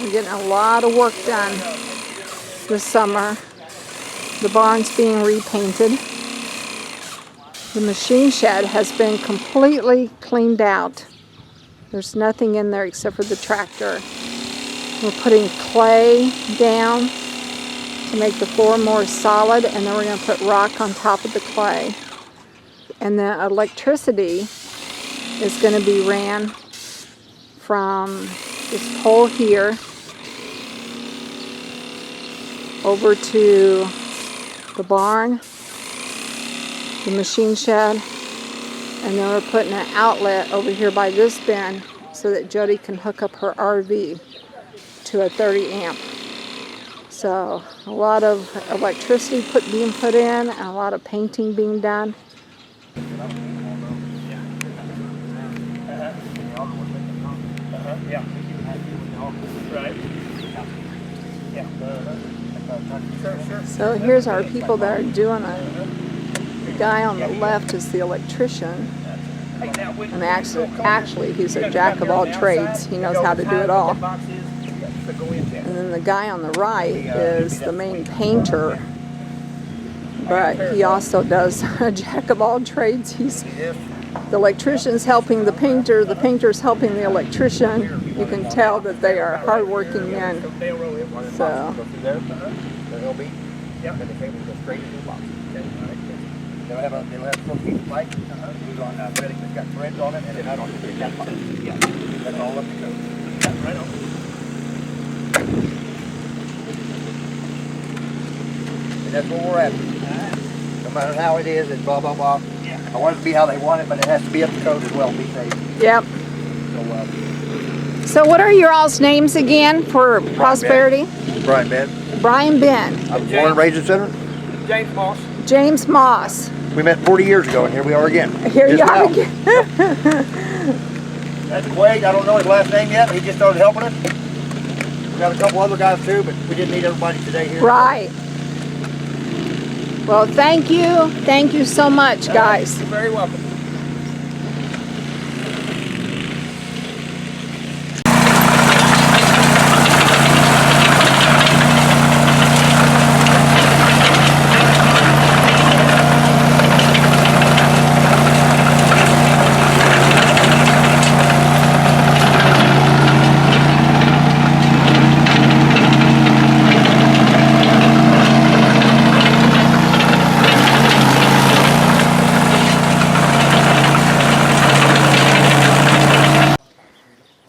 We're getting a lot of work done this summer. The barn's being repainted. The machine shed has been completely cleaned out. There's nothing in there except for the tractor. We're putting clay down to make the floor more solid, and then we're going to put rock on top of the clay. And the electricity is going to be ran from this pole here over to the barn, the machine shed, and then we're putting an outlet over here by this bin so that Jody can hook up her RV to a 30 amp. So a lot of electricity being put in, and a lot of painting being done. So here's our people that are doing it. The guy on the left is the electrician. And actually he's a jack of all trades. He knows how to do it all. And then the guy on the right is the main painter. But he also does a jack of all trades. The electrician's helping the painter's helping the electrician. You can tell that they are hardworking men. So. They'll have some piece of pipe on bedding that's got threads on it, and it's not on the cat pipe. Yeah, that's all up to go. Right on. And that's where we're at. No matter how it is, it's blah, blah, blah. Yeah. I want it to be how they want it, but it has to be up to code as well, be safe. Yep. So what are your all's names again for prosperity? Brian Ben. Brian Ben. I was born and raised in Center. James Moss. James Moss. We met 40 years ago, and here we are again. Here you are again. That's Quaid. I don't know his last name yet. He just started helping us. We got a couple other guys too, but we didn't need everybody today here. Right. Well, thank you. Thank you so much, guys. You're very welcome.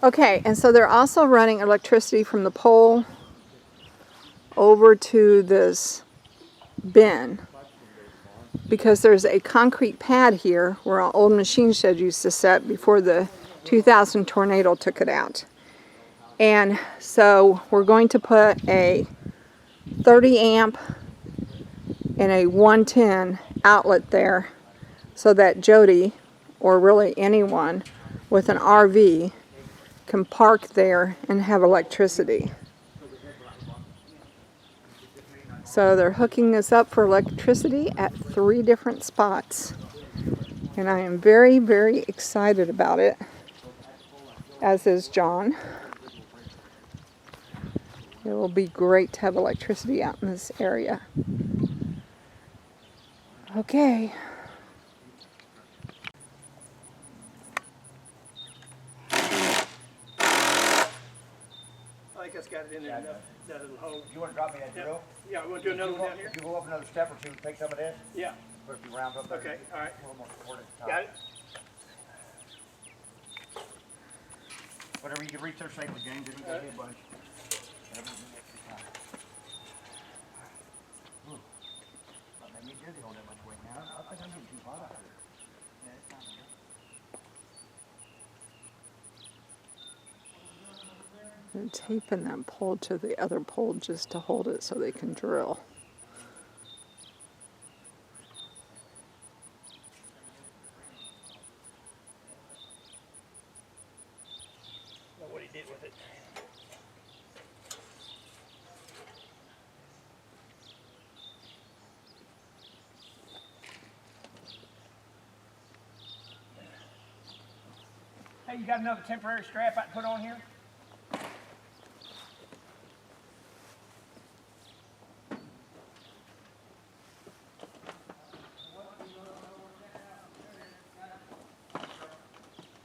Okay, and so they're also running electricity from the pole over to this bin because there's a concrete pad here where an old machine shed used to set before the 2000 tornado took it out. And so we're going to put a 30 amp and a 110 outlet there so that Jody, or really anyone with an RV, can park there and have electricity. So they're hooking us up for electricity at 3 different spots. And I am very, very excited about it, as is John. It will be great to have electricity out in this area. Okay. I think that's got it in there enough. That little hole. You want to drop me that drill? Yeah, we want to do another one down here? You go up another step or two and take some of this? Yeah. Put a few rounds up there. Okay, all right. A little more support at the top. Got it? Whatever you can reach there safely, James. If you got a bunch. Not making me dizzy on that much weight now. I think I'm getting too hot out here. Yeah, it's not good. They're taping that pole to the other pole just to hold it so they can drill. Know what he did with it. Hey, you got another temporary strap I can put on here?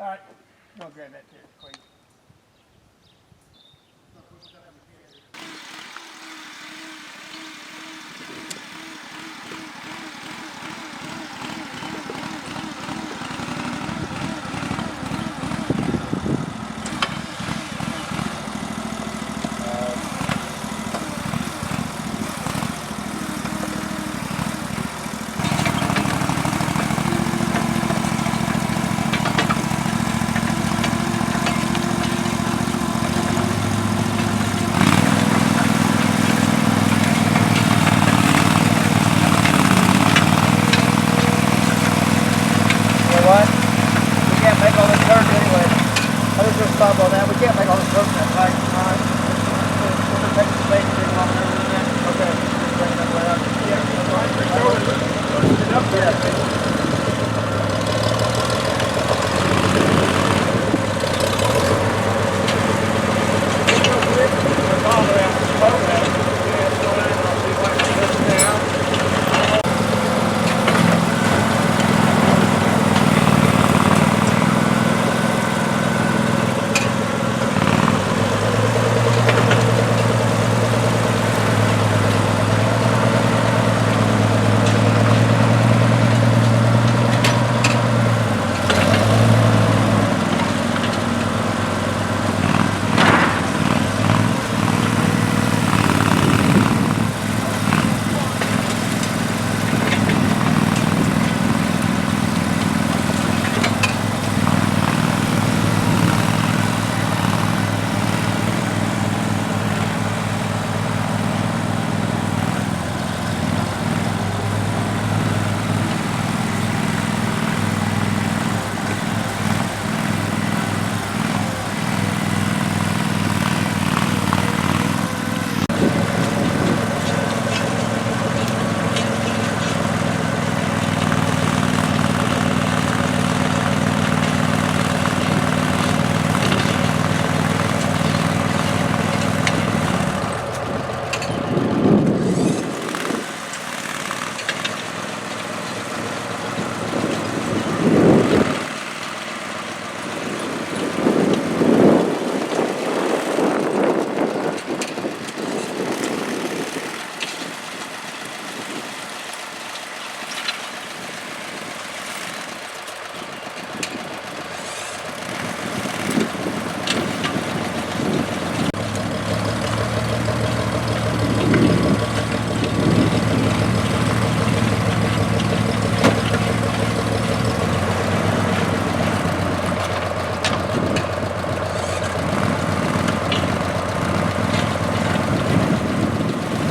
All right, I'll grab that there, please. What? We can't make all this dirt anyway. I was just stop on that. We can't make all this dirt in that tight. Alright. We're gonna take the space and along there with that. Okay. Just bring that way up. Yeah, that's right. Push it up there.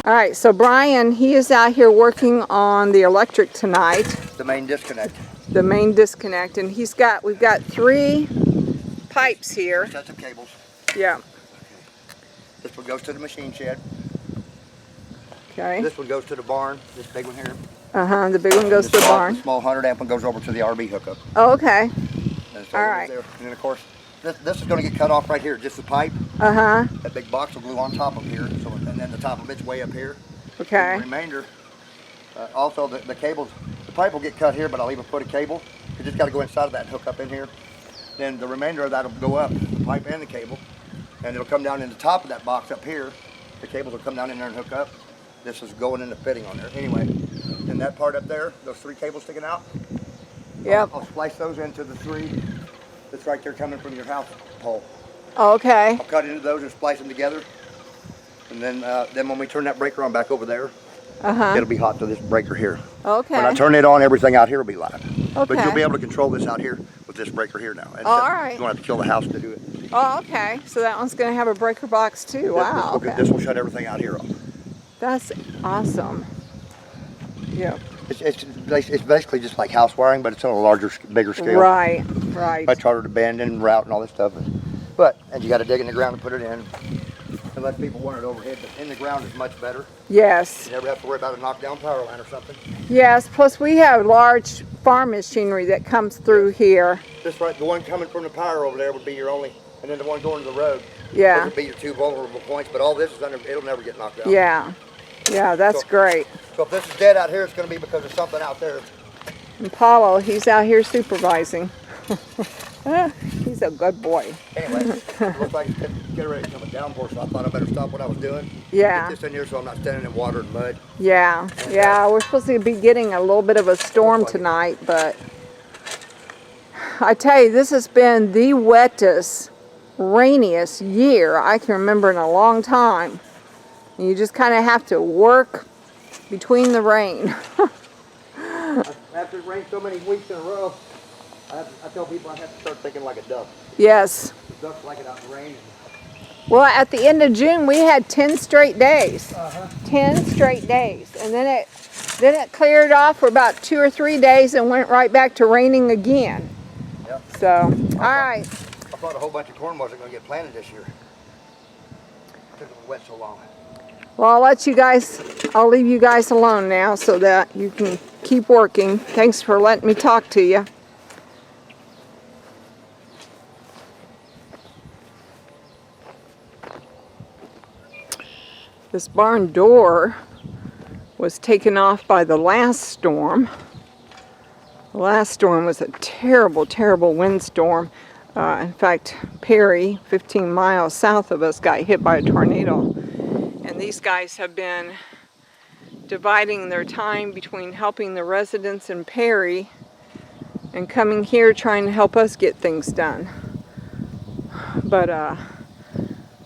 All right, so Brian, he is out here working on the electric tonight, The main disconnect. the main disconnect, and we've got 3 pipes here. Sets of cables. Yeah, This one goes to the machine shed. okay. This one goes to the barn. This big one here. The big one goes to the barn. The small 100 amp one goes over to the RV hookup. Oh, okay. And so All it goes right. there. And then of course, this is going to get cut off right here, just the pipe. That big box will glue on top of here, so and then the top of it's way up here. Okay. And the remainder, also the cables, the pipe will get cut here, but I'll leave a foot of cable. You just got to go inside of that and hook up in here. Then the remainder of that will go up, the pipe and the cable, and it'll come down in the top of that box up here. The cables will come down in there and hook up. This is going in the fitting on there. Anyway, and that part up there, those 3 cables sticking out. Yep. I'll splice those into the 3 that's right there coming from your house pole. Okay. I'll cut into those and splice them together. And then when we turn that breaker on back over there, it'll be hot to this breaker here. Okay. When I turn it on, everything out here will be live. Okay. But you'll be able to control this out here with this breaker here now. And all right. You won't have to kill the house to do it. Oh, okay. So that one's going to have a breaker box too. Wow. Okay. This will shut everything out here off. That's awesome. Yep. It's basically just like house wiring, but it's on a larger, bigger scale. Right. Right. Much harder to bend and route and all this stuff. And you got to dig in the ground and put it in. Unless people want it overhead, but in the ground is much better. Yes. You never have to worry about a knockdown power line or something. Yes. Plus, we have large farm machinery that comes through here. This right, the one coming from the power over there would be your only, and then the one going to the road. Yeah. Those would be your 2 vulnerable points. But all this is it'll never get knocked out. Yeah. Yeah, that's great. So if this is dead out here, it's going to be because of something out there. And Paulo, he's out here supervising. He's a good boy. Anyway, it looks like it's getting ready to come a downpour, so I thought I better stop what I was doing. Yeah. Get this in here so I'm not standing in water and mud. Yeah, yeah, we're supposed to be getting a little bit of a storm tonight, but I tell you, this has been the wettest, rainiest year I can remember in a long time. And you just kind of have to work between the rain. After it rained so many weeks in a row, I tell people I have to start thinking like a duck. Yes. The ducks like it out in the rain. Well, at the end of June, we had 10 straight days. 10 straight days. And then it cleared off for about 2 or 3 days and went right back to raining again. Yep. So, all right. I thought a whole bunch of corn wasn't going to get planted this year. Because it was wet so long. Well, I'll leave you guys alone now so that you can keep working. Thanks for letting me talk to you. This barn door was taken off by the last storm. The last storm was a terrible, terrible windstorm. In fact, Perry, 15 miles south of us, got hit by a tornado. And these guys have been dividing their time between helping the residents in Perry and coming here trying to help us get things done. But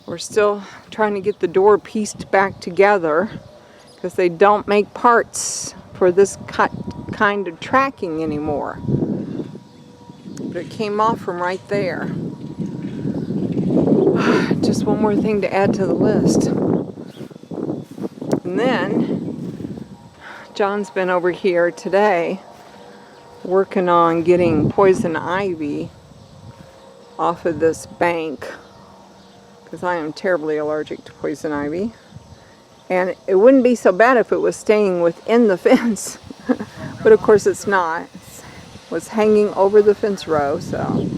we're still trying to get the door pieced back together because they don't make parts for this kind of tracking anymore. But it came off from right there. Just one more thing to add to the list. And then John's been over here today working on getting poison ivy off of this bank because I am terribly allergic to poison ivy. And it wouldn't be so bad if it was staying within the fence. But of course it's not. It was hanging over the fence row, so.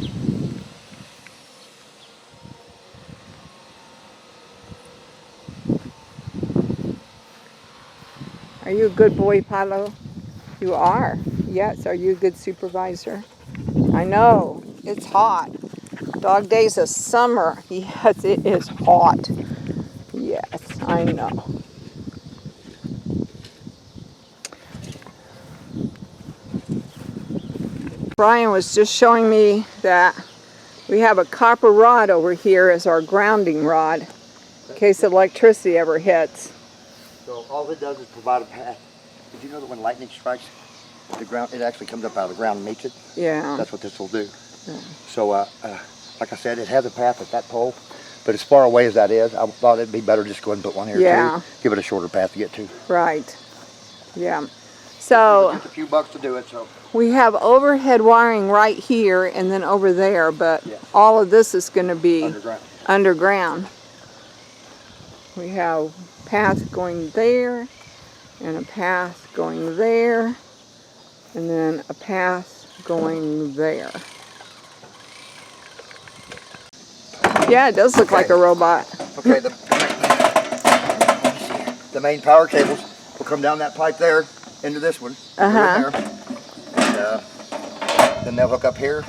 Are you a good boy, Palo? You are. Yes, are you a good supervisor? I know. It's hot. Dog days of summer. Yes, it is hot. Yes, I know. Brian was just showing me that we have a copper rod over here as our grounding rod in case electricity ever hits. So all it does is provide a path. Did you know that when lightning strikes the ground, it actually comes up out of the ground and meets it? Yeah. That's what this will do. Yeah. So, like I said, it has a path at that pole, but as far away as that is, I thought it'd be better just go ahead and put one here Yeah. too. Give it a shorter path to get to. Right. Yeah. So Just a few bucks to do it. So we have overhead wiring right here and then over there, but yeah. all of this is going to be Underground. underground. We have a path going there and a path going there and then a path going there. Yeah, it does look like a robot. Okay, the main power cables will come down that pipe there into this one. Uh-huh. There. And then they'll hook up here.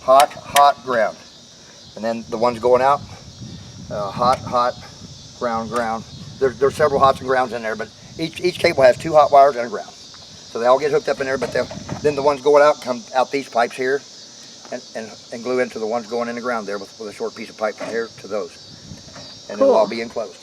Hot ground. And then the ones going out, hot, ground. There's several hots and grounds in there, but each cable has 2 hot wires and a ground. So they all get hooked up in there, but then the ones going out come out these pipes here and glue into the ones going in the ground there with a short piece of pipe from here to those. And Cool. it'll all be enclosed.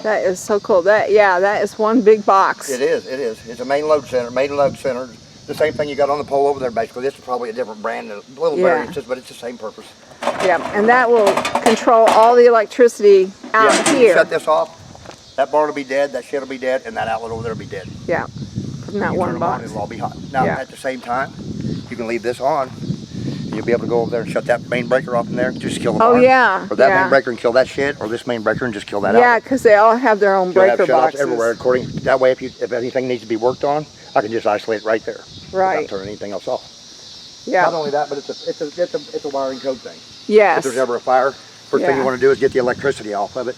That is so cool. That is one big box. It is. It's a main load center. The same thing you got on the pole over there, basically. This is probably a different brand, a little variances, but it's the same purpose. Yeah, and that will control all the electricity out Yeah, here. You shut this off, that barn will be dead, that shed will be dead, and that outlet over there will be dead. Yeah, from that You one turn them on, box. it'll all be hot. Now, Yeah. at the same time, you can leave this on. And you'll be able to go over there and shut that main breaker off in there, just kill the barn. Oh yeah. Or that yeah. main breaker and kill that shed, or this main breaker and just kill that Yeah, outlet. because they all have their own You'll have breaker shutoffs boxes. everywhere. That way, if anything needs to be worked on, I can just isolate it right there. Right. Without turning anything else off. Yeah. Not only that, but it's a wiring code thing. Yes. If there's ever a fire, first thing Yeah. you want to do is get the electricity off of it.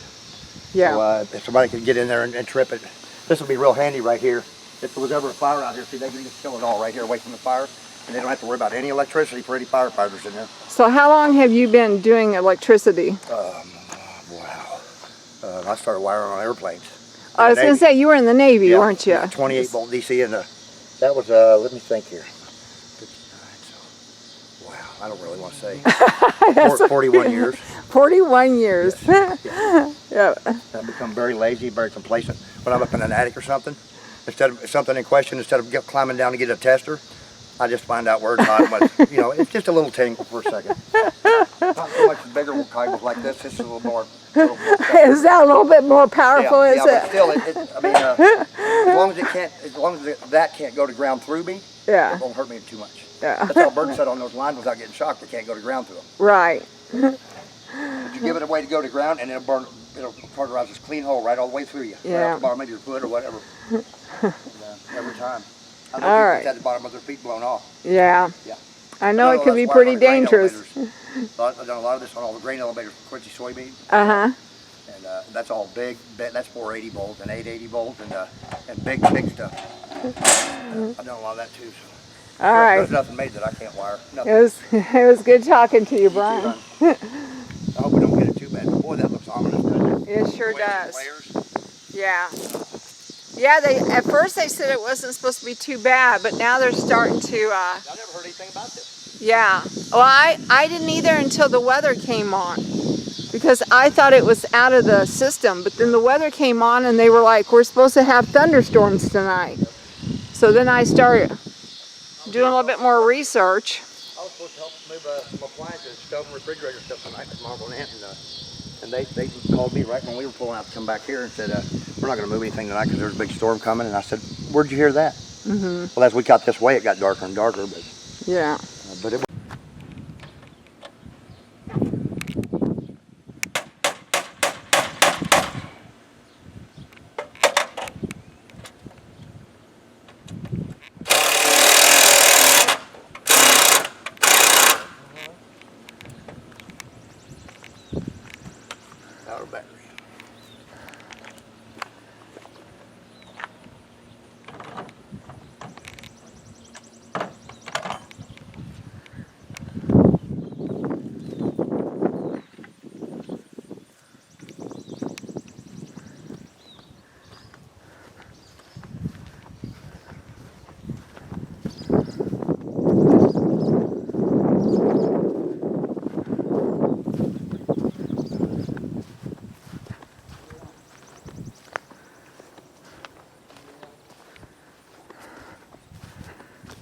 Yeah. So if somebody can get in there and trip it, this will be real handy right here. If there was ever a fire out here, see, they can just kill it all right here away from the fire. and they don't have to worry about any electricity for any firefighters in there. So how long have you been doing electricity? Wow. I started wiring on airplanes. I was going to say, you were in the Navy, Yeah, weren't you? yeah, 28 volt DC, and that was, let me think here. 59, so, wow, I don't really want to say. 41 years. 41 years. Yes. Yeah. I've become very lazy, very complacent. When I'm up in an attic or something, instead of something in question, instead of climbing down to get a tester, I just find out where it's hot and what, you know, it's just a little tingle for a second. Not so much bigger cables like this, it's a little more. Is that a little bit more powerful? Yeah, is but it? still, I mean, as long as that can't go to ground through me, Yeah. it won't hurt me too much. Yeah. That's how birds set on those lines without getting shocked. They can't go to ground through them. Right. But you give it a way to go to ground, and it'll burn. It'll cauterize this clean hole right all the way through you. Yeah. Right off the bottom of your foot or whatever. And, every time. I know All people right. had the bottom of their feet blown off. Yeah. Yeah. I know it can be that's why pretty on the grain dangerous. elevators. I've done a lot of this on all the grain elevators for Quincy soybean. Uh-huh. And that's all big. That's 480 volts and 880 volts and big stuff. I've done a lot of that too. So. All right. There's nothing made that I can't wire. Nothing. It was good talking to you, Brian. I hope we don't get it too bad. Boy, that looks ominous, doesn't it? It sure The way it's does. layers. Yeah. Yeah, at first they said it wasn't supposed to be too bad, but now they're starting to, I never heard anything about this. yeah. Well, I didn't either until the weather came on, because I thought it was out of the system, but then the weather came on and they were like, we're supposed to have thunderstorms tonight. So then I started doing a little bit more research. I was supposed to help move some appliances, stove and refrigerator stuff tonight with Marvel and Aunt, and they called me right when we were pulling out to come back here and said, we're not going to move anything tonight because there's a big storm coming. And I said, where'd you hear that? Mm-hmm. Well, as we got this way, it got darker and darker, but Yeah. but it. Power battery.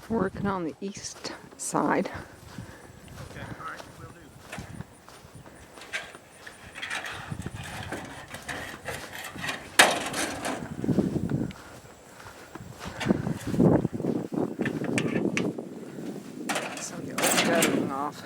Working on the east side. Okay, all right, will do. Some of the old guttering off.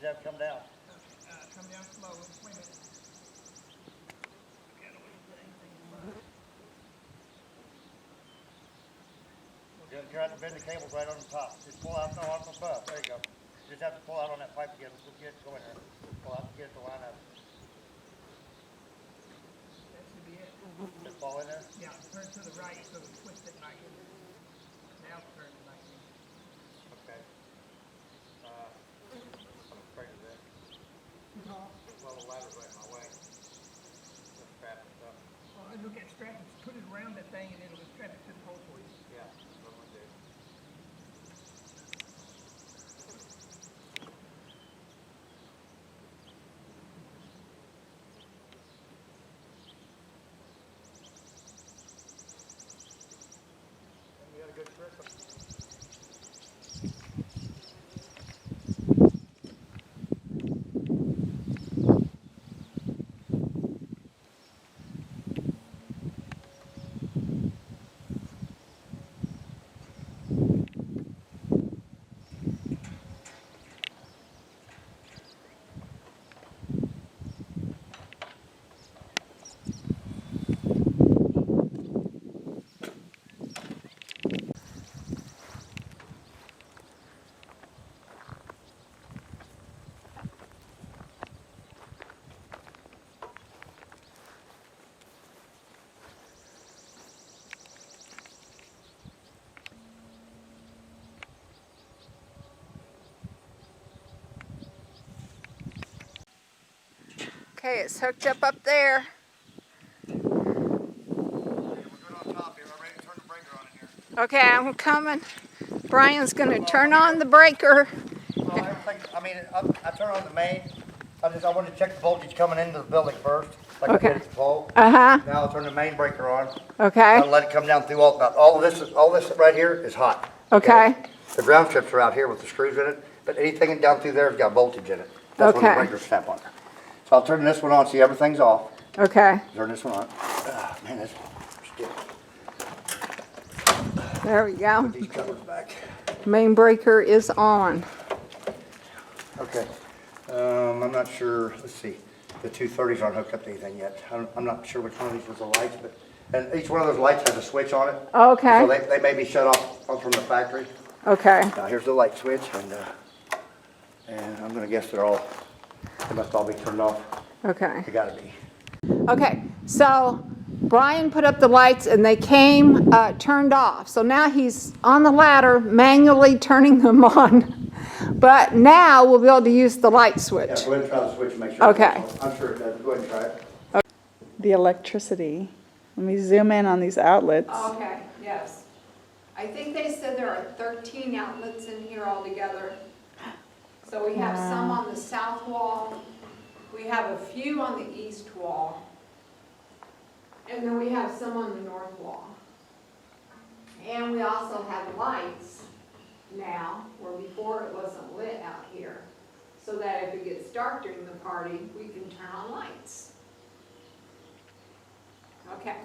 You have to come down. Come down slow. Wait a minute. You have to bend the cables right on the top. Just pull out, no, on the above. There you go. You just have to pull out on that pipe again. We'll get it going here. Pull out, get it to line up. That should be it. Just fall in there. Yeah, turn to the right so we twist it back in. Now turn it back in. Okay. I'm afraid of that. Well, the ladder's right in my way. Just strap it up. Well, look at strap it. Put it around that thing and it'll strap it to the pole for you. Yeah, that's what I'm gonna do. You got a good trick. Okay, it's hooked up there. We're good on top here. I'm ready to turn the breaker on in here. Okay, I'm coming. Brian's gonna turn on the breaker. Well, everything, I mean, I turn on the main. I wanted to check the voltage coming into the building first, like Okay. I did at the pole. Uh-huh. Now I'll turn the main breaker on. Okay. I'll let it come down through all this right here is hot. Okay. The ground strips are out here with the screws in it, but anything down through there has got voltage in it. That's when the Okay. breakers snap on. So I'll turn this one on, see everything's off. Okay. Turn this one on. Ah, man, that's still. There we go. Put these covers back. Main breaker is on. Okay. I'm not sure, let's see. The 230s aren't hooked up to anything yet. I'm not sure which one of these was the lights, but, and each one of those lights has a switch on it. Okay. So they may be shut off from the factory. Okay. Now here's the light switch, and I'm gonna guess they must all be turned off. Okay. They gotta be. Okay. So Brian put up the lights and they came turned off. So now he's on the ladder manually turning them on. But now we'll be able to use the light switch. Yeah, go ahead and try the switch and make sure. Okay. I'm sure it does. Go ahead and try it. The electricity. Let me zoom in on these outlets. Okay, yes. I think they said there are 13 outlets in here altogether. So we have some on the south wall, we have a few on the east wall, and then we have some on the north wall. And we also have lights now, where before it wasn't lit out here, so that if it gets dark during the party, we can turn on lights. Okay.